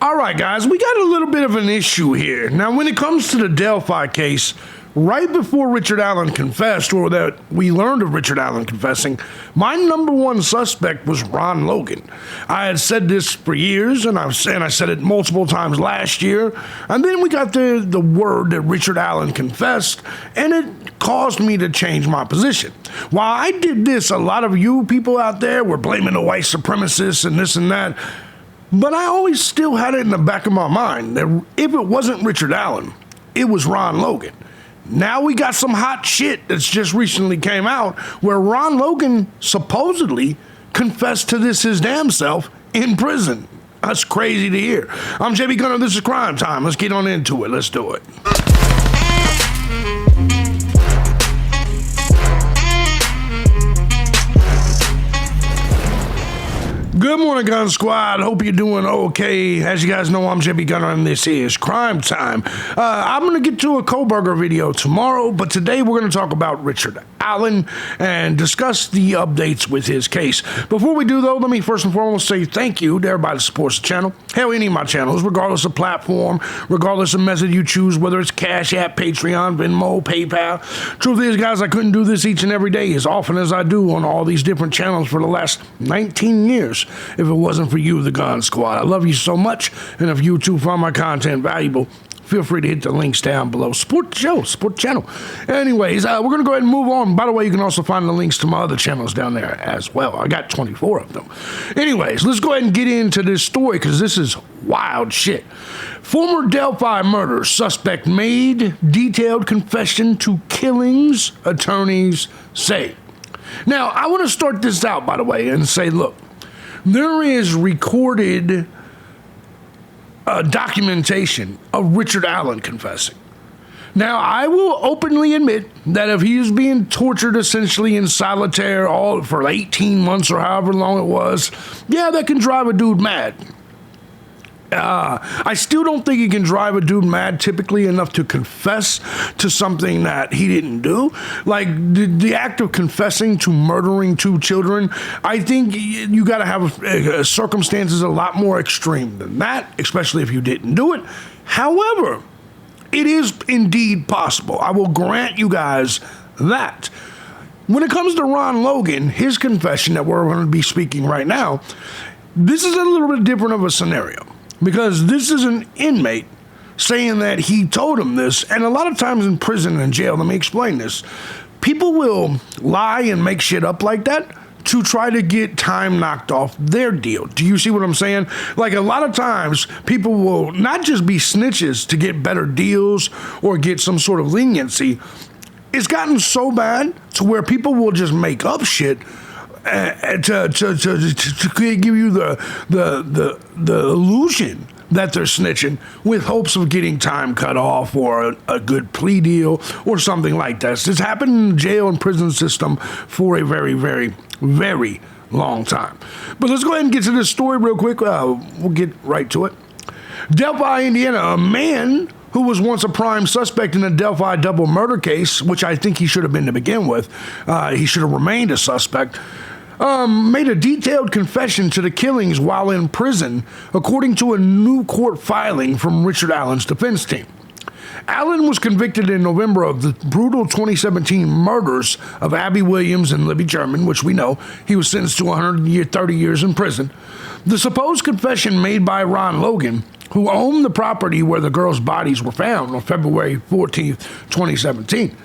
All right, guys, we got a little bit of an issue here. Now, when it comes to the Delphi case, right before Richard Allen confessed, or that we learned of Richard Allen confessing, my number one suspect was Ron Logan. I had said this for years, and I said it multiple times last year, and then we got the word that Richard Allen confessed, and it caused me to change my position. While I did this, a lot of you people out there were blaming the white supremacists and this and that, but I always still had it in the back of my mind that if it wasn't Richard Allen, it was Ron Logan. Now we got some hot shit that's just recently came out where Ron Logan supposedly confessed to this his damn self in prison. That's crazy to hear. I'm JB Gunner, this is Crime Time. Let's get on into it. Let's do it. Good morning, Gun Squad. Hope you're doing okay. As you guys know, I'm JB Gunner, and this is Crime Time. I'm going to get to a Kohlberger video tomorrow, but today we're going to talk about Richard Allen and discuss the updates with his case. Before we do, though, let me first and foremost say thank you to everybody that supports the channel. Hell, any of my channels, regardless of platform, regardless of method you choose, whether it's Cash App, Patreon, Venmo, PayPal. Truth is, guys, I couldn't do this each and every day as often as I do on all these different channels for the last 19 years. If it wasn't for you, the Gun Squad. I love you so much, and if you too find my content valuable, feel free to hit the links down below. Support the show, support the channel. Anyways, we're going to go ahead and move on. By the way, you can also find the links to my other channels down there as well. I got 24 of them. Anyways, let's go ahead and get into this story because this is wild shit. Former Delphi murder suspect made detailed confession to killings, attorneys say. Now, I want to start this out, by the way, and say, look, there is recorded documentation of Richard Allen confessing. Now, I will openly admit that if he is being tortured essentially in solitaire all for 18 months or however long it was, yeah, that can drive a dude mad. I still don't think he can drive a dude mad typically enough to confess to something that he didn't do. Like the act of confessing to murdering 2 children, I think you got to have circumstances a lot more extreme than that, especially if you didn't do it. However, it is indeed possible. I will grant you guys that. When it comes to Ron Logan, his confession that we're going to be speaking right now, this is a little bit different of a scenario. Because this is an inmate saying that he told him this, and a lot of times in prison and jail, let me explain this, people will lie and make shit up like that to try to get time knocked off their deal. Do you see what I'm saying? Like a lot of times, people will not just be snitches to get better deals or get some sort of leniency. It's gotten so bad to where people will just make up shit to give you the illusion that they're snitching with hopes of getting time cut off or a good plea deal or something like that. It's happened in the jail and prison system for a very, very, very long time. But let's go ahead and get to this story real quick. We'll get right to it. Delphi, Indiana, a man who was once a prime suspect in the Delphi double murder case, which I think he should have been to begin with. He should have remained a suspect. Made a detailed confession to the killings while in prison, according to a new court filing from Richard Allen's defense team. Allen was convicted in November of the brutal 2017 murders of Abby Williams and Libby German, which we know he was sentenced to 130 years in prison. The supposed confession made by Ron Logan, who owned the property where the girls' bodies were found on February 14th, 2017.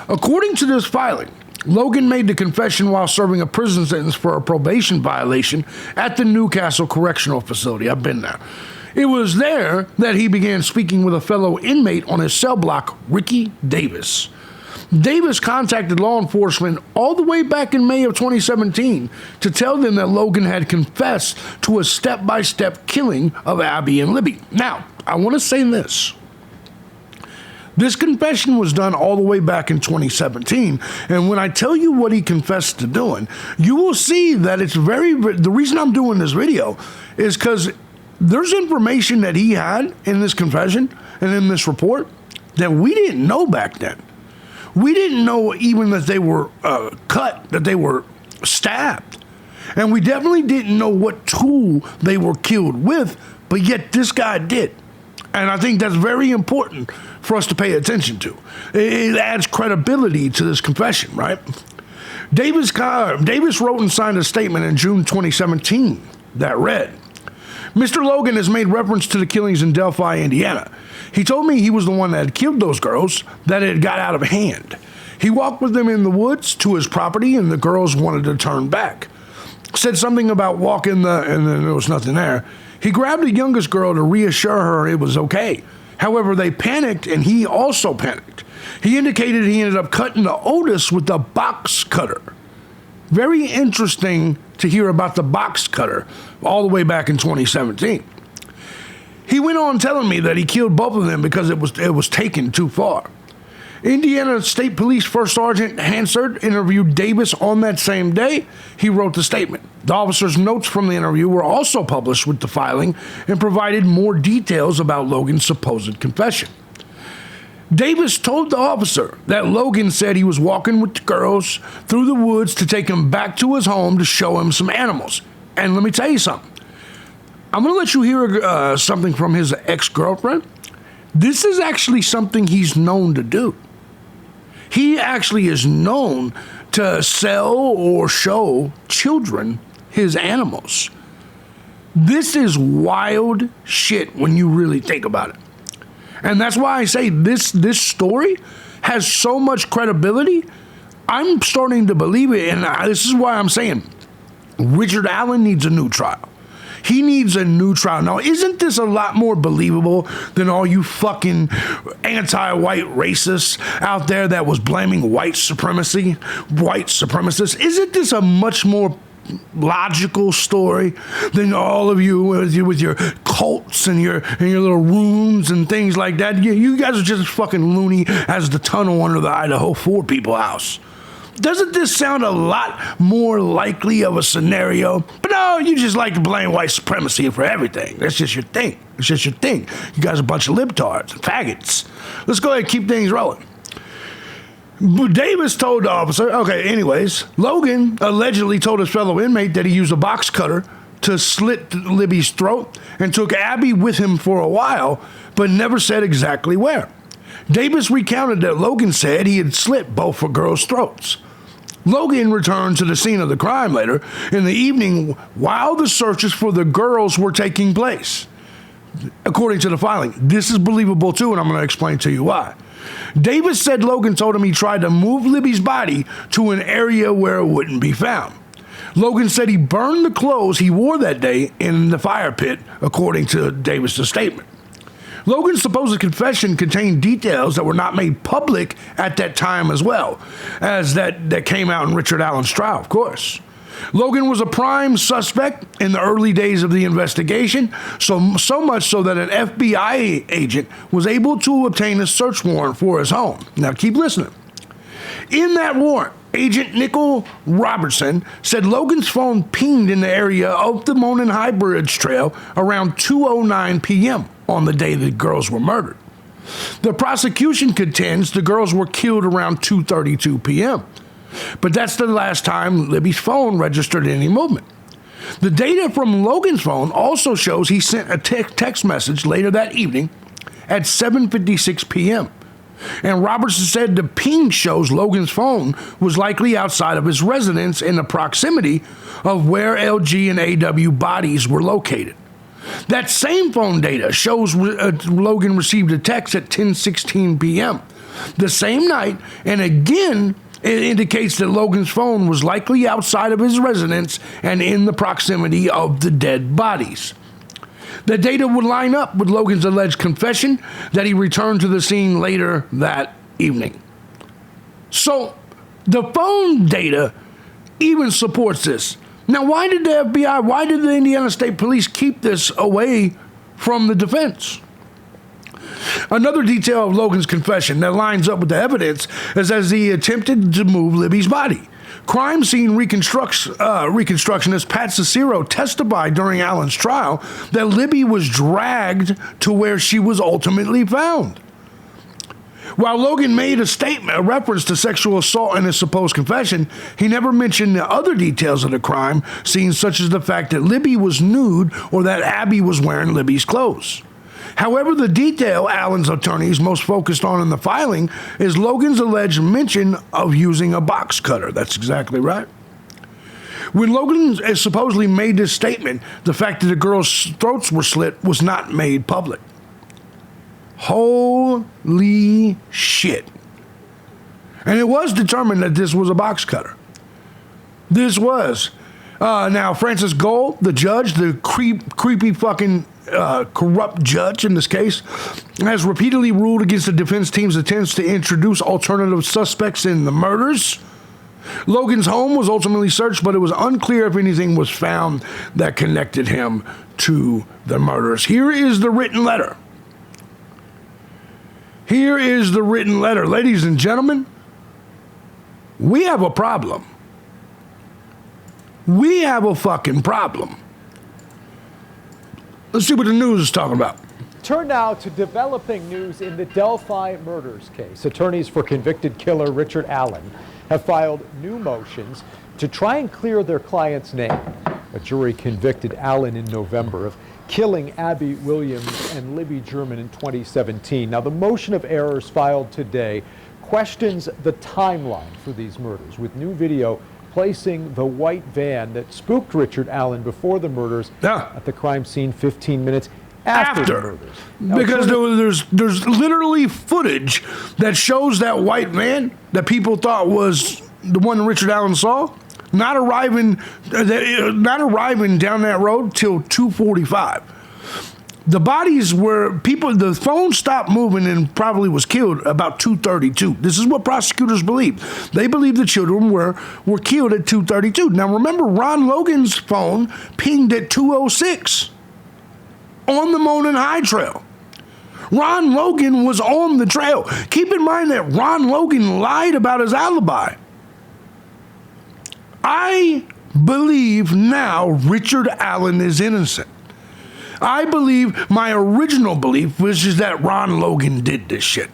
According to this filing, Logan made the confession while serving a prison sentence for a probation violation at the Newcastle Correctional Facility. I've been there. It was there that he began speaking with a fellow inmate on his cell block, Ricky Davis. Davis contacted law enforcement all the way back in May of 2017 to tell them that Logan had confessed to a step-by-step killing of Abby and Libby. Now, I want to say this. This confession was done all the way back in 2017, and when I tell you what he confessed to doing, you will see that it's the reason I'm doing this video is because there's information that he had in this confession and in this report that we didn't know back then. We didn't know even that they were cut, that they were stabbed, and we definitely didn't know what tool they were killed with, but yet this guy did. And I think that's very important for us to pay attention to. It adds credibility to this confession, right? Davis wrote and signed a statement in June 2017 that read, Mr. Logan has made reference to the killings in Delphi, Indiana. He told me he was the one that had killed those girls, that it got out of hand. He walked with them in the woods to his property, and the girls wanted to turn back. Said something about and then there was nothing there. He grabbed the youngest girl to reassure her it was okay. However, they panicked, and he also panicked. He indicated he ended up cutting the oldest with a box cutter. Very interesting to hear about the box cutter all the way back in 2017. He went on telling me that he killed both of them because it was taken too far. Indiana State Police First Sergeant Hansard interviewed Davis on that same day. He wrote the statement. The officer's notes from the interview were also published with the filing and provided more details about Logan's supposed confession. Davis told the officer that Logan said he was walking with the girls through the woods to take him back to his home to show him some animals. And let me tell you something. I'm going to let you hear something from his ex-girlfriend. This is actually something he's known to do. He actually is known to sell or show children his animals. This is wild shit when you really think about it. And that's why I say this story has so much credibility. I'm starting to believe it, and this is why I'm saying Richard Allen needs a new trial. He needs a new trial. Now, isn't this a lot more believable than all you fucking anti-white racists out there that was blaming white supremacists? Isn't this a much more logical story than all of you with your cults and your little runes and things like that? You guys are just as fucking loony as the tunnel under the Idaho 4 people house. Doesn't this sound a lot more likely of a scenario? But no, you just like to blame white supremacy for everything. That's just your thing. It's just your thing. You guys are a bunch of libtards and faggots. Let's go ahead and keep things rolling. Davis told the officer, anyways, Logan allegedly told his fellow inmate that he used a box cutter to slit Libby's throat and took Abby with him for a while, but never said exactly where. Davis recounted that Logan said he had slit both of girls' throats. Logan returned to the scene of the crime later in the evening while the searches for the girls were taking place. According to the filing, this is believable too, and I'm going to explain to you why. Davis said Logan told him he tried to move Libby's body to an area where it wouldn't be found. Logan said he burned the clothes he wore that day in the fire pit, according to Davis' statement. Logan's supposed confession contained details that were not made public at that time as well, as that came out in Richard Allen's trial, of course. Logan was a prime suspect in the early days of the investigation, so much so that an FBI agent was able to obtain a search warrant for his home. Now keep listening. In that warrant, Agent Nickel Robertson said Logan's phone pinged in the area of the Monon High Bridge Trail around 2:09 p.m. on the day the girls were murdered. The prosecution contends the girls were killed around 2:32 p.m., but that's the last time Libby's phone registered any movement. The data from Logan's phone also shows he sent a text message later that evening at 7:56 p.m., and Robertson said the ping shows Logan's phone was likely outside of his residence in the proximity of where LG and AW bodies were located. That same phone data shows Logan received a text at 10:16 p.m. the same night, and again, it indicates that Logan's phone was likely outside of his residence and in the proximity of the dead bodies. The data would line up with Logan's alleged confession that he returned to the scene later that evening. So, the phone data even supports this. Now, why did the FBI, why did the Indiana State Police keep this away from the defense? Another detail of Logan's confession that lines up with the evidence is as he attempted to move Libby's body. Crime scene reconstructionist Pat Cicero testified during Allen's trial that Libby was dragged to where she was ultimately found. While Logan made a reference to sexual assault in his supposed confession, he never mentioned the other details of the crime scene, such as the fact that Libby was nude or that Abby was wearing Libby's clothes. However, the detail Allen's attorneys most focused on in the filing is Logan's alleged mention of using a box cutter. That's exactly right. When Logan supposedly made this statement, the fact that the girls' throats were slit was not made public. Holy shit. And it was determined that this was a box cutter. This was. Now, Francis Gold, the judge, the creepy fucking corrupt judge in this case, has repeatedly ruled against the defense team's attempts to introduce alternative suspects in the murders. Logan's home was ultimately searched, but it was unclear if anything was found that connected him to the murders. Here is the written letter. Here is the written letter. Ladies and gentlemen, we have a problem. We have a fucking problem. Let's see what the news is talking about. Turn now to developing news in the Delphi murders case. Attorneys for convicted killer Richard Allen have filed new motions to try and clear their client's name. A jury convicted Allen in November of killing Abby Williams and Libby German in 2017. Now, the motion of errors filed today questions the timeline for these murders, with new video placing the white van that spooked Richard Allen before the murders at the crime scene 15 minutes after the murders. Now, because there's literally footage that shows that white van that people thought was the one Richard Allen saw not arriving down that road till 2:45. The bodies were the phone stopped moving and probably was killed about 2:32. This is what prosecutors believe. They believe the children were killed at 2:32. Now remember, Ron Logan's phone pinged at 2:06 on the Monon High Trail. Ron Logan was on the trail. Keep in mind that Ron Logan lied about his alibi. I believe now Richard Allen is innocent. I believe my original belief was just that Ron Logan did this shit.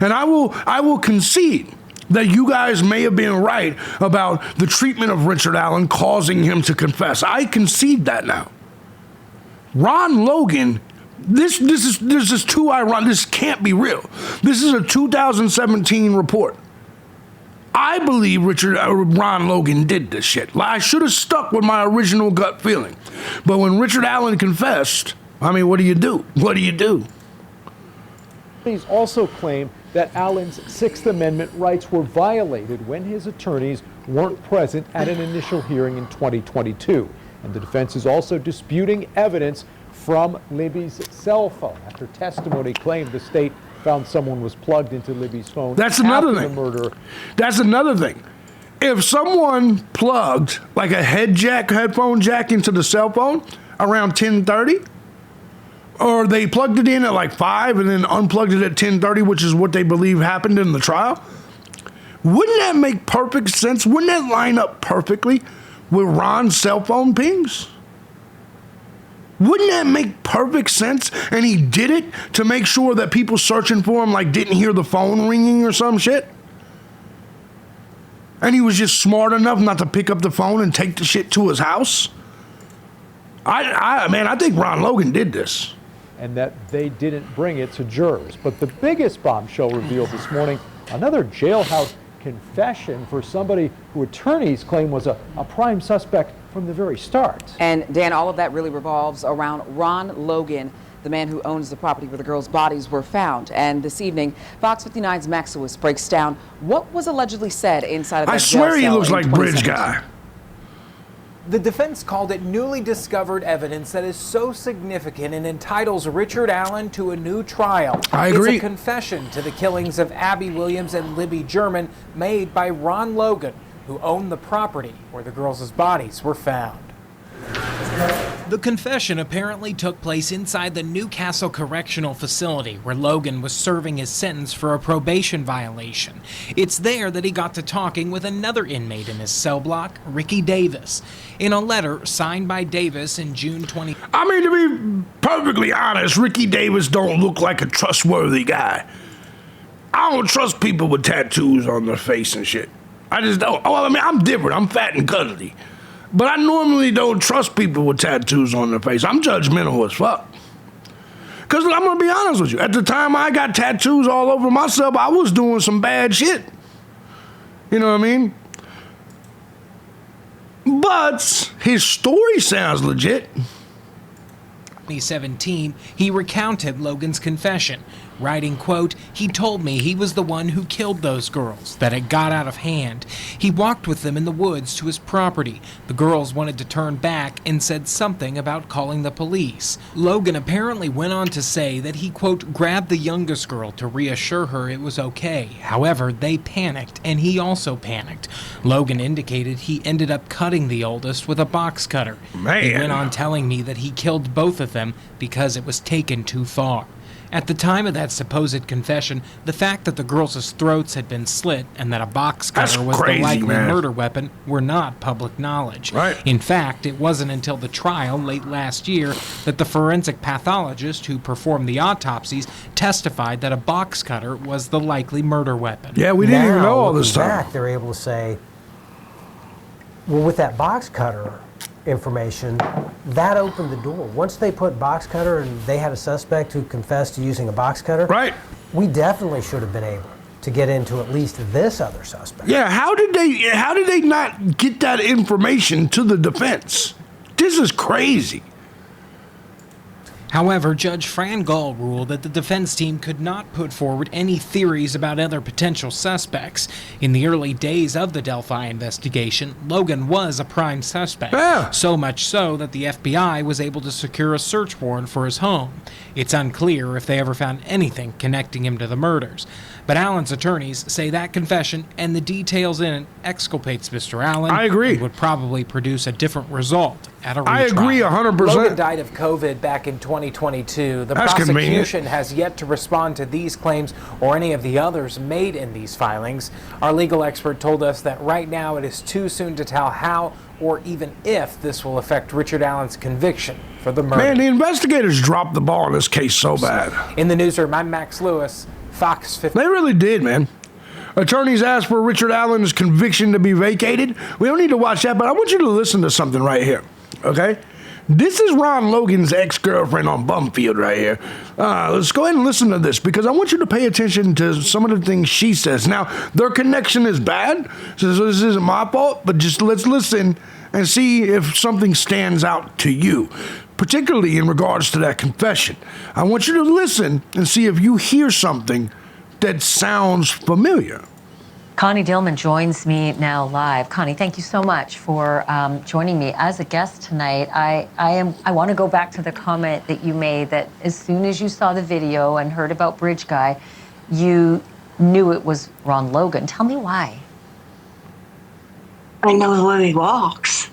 And I will concede that you guys may have been right about the treatment of Richard Allen causing him to confess. I concede that now. Ron Logan, this is too ironic. This can't be real. This is a 2017 report. I believe Ron Logan did this shit. I should have stuck with my original gut feeling. But when Richard Allen confessed, I mean, what do you do? What do you do? Attorneys also claim that Allen's Sixth Amendment rights were violated when his attorneys weren't present at an initial hearing in 2022. And the defense is also disputing evidence from Libby's cell phone after testimony claimed the state found someone was plugged into Libby's phone. That's another thing. The murder. That's another thing. If someone plugged like a headphone jack into the cell phone around 10:30, or they plugged it in at like 5 and then unplugged it at 10:30, which is what they believe happened in the trial, wouldn't that make perfect sense? Wouldn't that line up perfectly with Ron's cell phone pings? Wouldn't that make perfect sense? And he did it to make sure that people searching for him like didn't hear the phone ringing or some shit? And he was just smart enough not to pick up the phone and take the shit to his house? I think Ron Logan did this. And that they didn't bring it to jurors. But the biggest bombshell revealed this morning, another jailhouse confession for somebody who attorneys claim was a prime suspect from the very start. And Dan, all of that really revolves around Ron Logan, the man who owns the property where the girls' bodies were found. And this evening, Fox 59's Max Lewis breaks down what was allegedly said inside of that jail cell. I swear he looks like Bridge Guy. The defense called it newly discovered evidence that is so significant and entitles Richard Allen to a new trial. I agree. It's a confession to the killings of Abby Williams and Libby German made by Ron Logan, who owned the property where the girls' bodies were found. The confession apparently took place inside the Newcastle Correctional Facility, where Logan was serving his sentence for a probation violation. It's there that he got to talking with another inmate in his cell block, Ricky Davis. In a letter signed by Davis in June 20... I mean, to be perfectly honest, Ricky Davis don't look like a trustworthy guy. I don't trust people with tattoos on their face and shit. I just don't. Oh, I mean, I'm different. I'm fat and cuddly. But I normally don't trust people with tattoos on their face. I'm judgmental as fuck. Because I'm going to be honest with you. At the time I got tattoos all over myself, I was doing some bad shit. You know what I mean? But his story sounds legit. 2017, he recounted Logan's confession, writing, quote, "He told me he was the one who killed those girls, that it got out of hand. He walked with them in the woods to his property. The girls wanted to turn back and said something about calling the police." Logan apparently went on to say that he, quote, "grabbed the youngest girl to reassure her it was okay. However, they panicked, and he also panicked." Logan indicated he ended up cutting the oldest with a box cutter. Man. He went on telling me that he killed both of them because it was taken too far. At the time of that supposed confession, the fact that the girls' throats had been slit and that a box cutter was crazy, the likely man. murder weapon were not public knowledge. Right. In fact, it wasn't until the trial late last year that the forensic pathologist who performed the autopsies testified that a box cutter was the likely murder weapon. Yeah, we didn't even Now, know all this looking time. back, they're able to say, well, with that box cutter information, that opened the door. Once they put box cutter and they had a suspect who confessed to using a box cutter, Right. we definitely should have been able to get into at least this other suspect. Yeah, how did they not get that information to the defense? This is crazy. However, Judge Fran Gall ruled that the defense team could not put forward any theories about other potential suspects. In the early days of the Delphi investigation, Logan was a prime suspect. Yeah. So much so that the FBI was able to secure a search warrant for his home. It's unclear if they ever found anything connecting him to the murders. But Allen's attorneys say that confession and the details in it exculpates Mr. Allen. I agree. And would probably produce a different result at a retrial. I agree 100%. Logan died of COVID back in 2022. The That's prosecution convenient. has yet to respond to these claims or any of the others made in these filings. Our legal expert told us that right now it is too soon to tell how or even if this will affect Richard Allen's conviction for the murder. Man, the investigators dropped the ball in this case so bad. In the newsroom, I'm Max Lewis, Fox 15. They really did, man. Attorneys asked for Richard Allen's conviction to be vacated. We don't need to watch that, but I want you to listen to something right here, okay? This is Ron Logan's ex-girlfriend on Bumfield right here. Let's go ahead and listen to this because I want you to pay attention to some of the things she says. Now, their connection is bad, so this isn't my fault, but just let's listen and see if something stands out to you, particularly in regards to that confession. I want you to listen and see if you hear something that sounds familiar. Connie Dillman joins me now live. Connie, thank you so much for joining me as a guest tonight. I want to go back to the comment that you made that as soon as you saw the video and heard about Bridge Guy, you knew it was Ron Logan. Tell me why. I know the way he walks.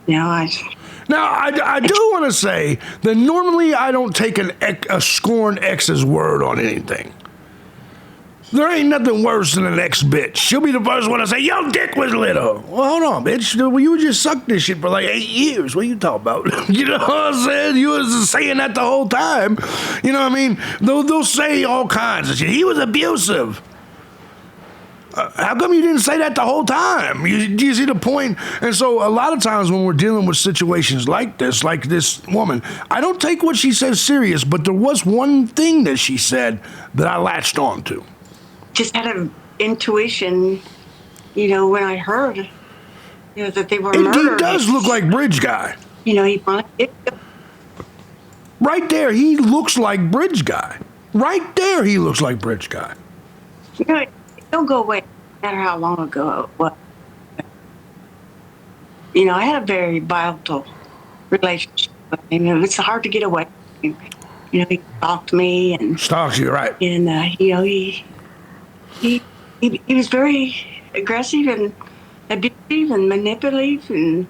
You know, Now, I do want to say that normally I don't take a scorned ex's word on anything. There ain't nothing worse than an ex-bitch. She'll be the first one to say, your dick was little. Well, hold on, bitch. You just sucked this shit for like 8 years. What are you talking about? You know what I'm saying? You was saying that the whole time. You know what I mean? They'll say all kinds of shit. He was abusive. How come you didn't say that the whole time? You see the point? And so a lot of times when we're dealing with situations like this woman, I don't take what she says serious, but there was one thing that she said that I latched on to. just had an intuition, you know, when I heard, you know, that they were murdered. He does look like Bridge Guy. You know, he wanted Right there, he looks like Bridge Guy. Right there, he looks like Bridge Guy. you know, don't go away, no matter how long ago it was. You know, I had a very volatile relationship with him. You know, it's hard to get away from him. You know, he stalked me and Stalks you, right? you know, he was very aggressive and abusive and manipulative, and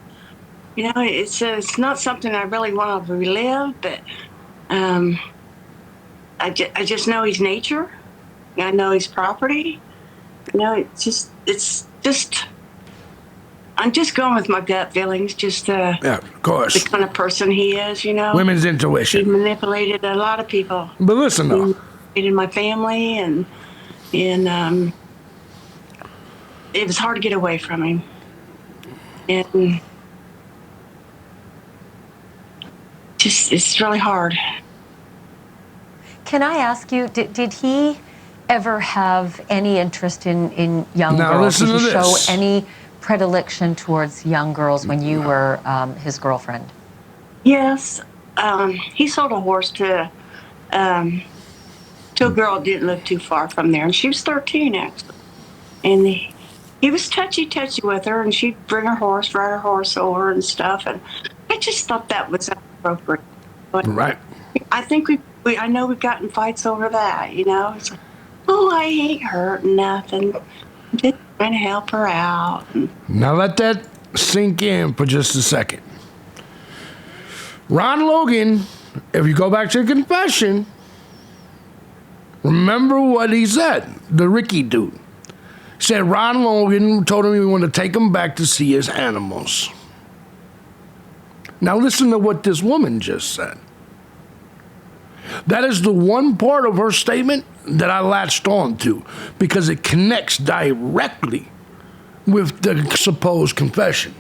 you know, it's not something I really want to relive, but I just know his nature. I know his property. You know, it's just I'm just going with my gut feelings. Just Yeah, of course. the kind of person he is. You know, Women's he intuition. manipulated a lot of people. But listen, though. In my family, and And it was hard to get away from him. And just, it's really hard. Can I ask you, did he ever have any interest in young Now girls? listen Did he to show this. any predilection towards young girls when you were his girlfriend? Yes, he sold a horse to a girl that didn't live too far from there, and she was 13 actually. And he was touchy with her, and she'd bring her horse, ride her horse over and stuff. And I just thought that was inappropriate. But Right. I think I know we've gotten fights over that. You know, it's like, oh, I ain't hurting nothing. Just trying to help her out. Now let that sink in for just a second. Ron Logan, if you go back to the confession, remember what he said, the Ricky dude. Said Ron Logan told him he wanted to take him back to see his animals. Now listen to what this woman just said. That is the one part of her statement that I latched on to because it connects directly with the supposed confession.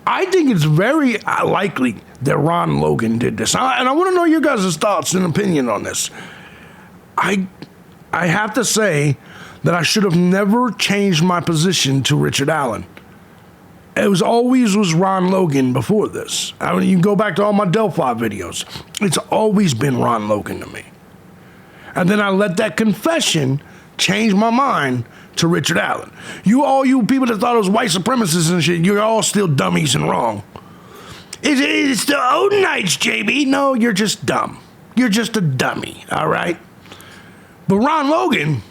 I think it's very likely that Ron Logan did this. And I want to know your guys' thoughts and opinion on this. I have to say that I should have never changed my position to Richard Allen. It was always Ron Logan before this. I mean, you can go back to all my Delphi videos. It's always been Ron Logan to me. And then I let that confession change my mind to Richard Allen. All you people that thought it was white supremacists and shit, you're all still dummies and wrong. It's the Odinites, JB. No, you're just dumb. You're just a dummy, all right? But Ron Logan,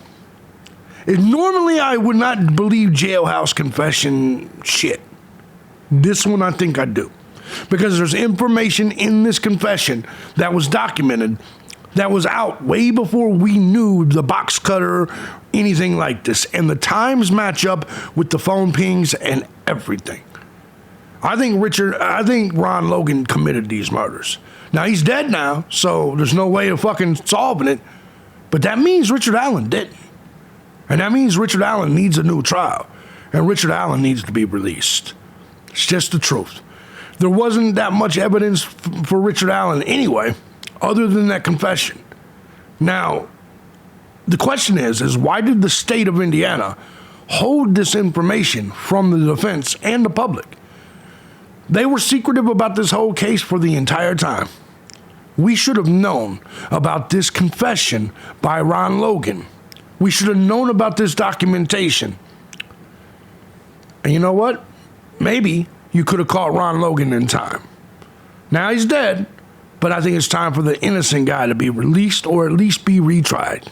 normally I would not believe jailhouse confession shit. This one I think I do. Because there's information in this confession that was documented that was out way before we knew the box cutter, anything like this. And the times match up with the phone pings and everything. I think Ron Logan committed these murders. Now he's dead now, so there's no way of fucking solving it. But that means Richard Allen didn't. And that means Richard Allen needs a new trial. And Richard Allen needs to be released. It's just the truth. There wasn't that much evidence for Richard Allen anyway, other than that confession. Now, the question is why did the state of Indiana hold this information from the defense and the public? They were secretive about this whole case for the entire time. We should have known about this confession by Ron Logan. We should have known about this documentation. And you know what? Maybe you could have caught Ron Logan in time. Now he's dead, but I think it's time for the innocent guy to be released or at least be retried.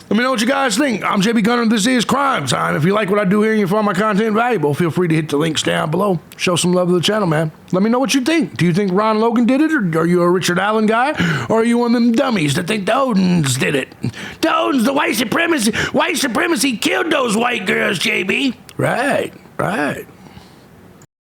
Let me know what you guys think. I'm JB Gunner. This is Crime Time. If you like what I do here and you find my content valuable, feel free to hit the links down below. Show some love to the channel, man. Let me know what you think. Do you think Ron Logan did it, or are you a Richard Allen guy, or are you one of them dummies that think the Odins did it? The Odins, the white supremacy killed those white girls, JB. Right.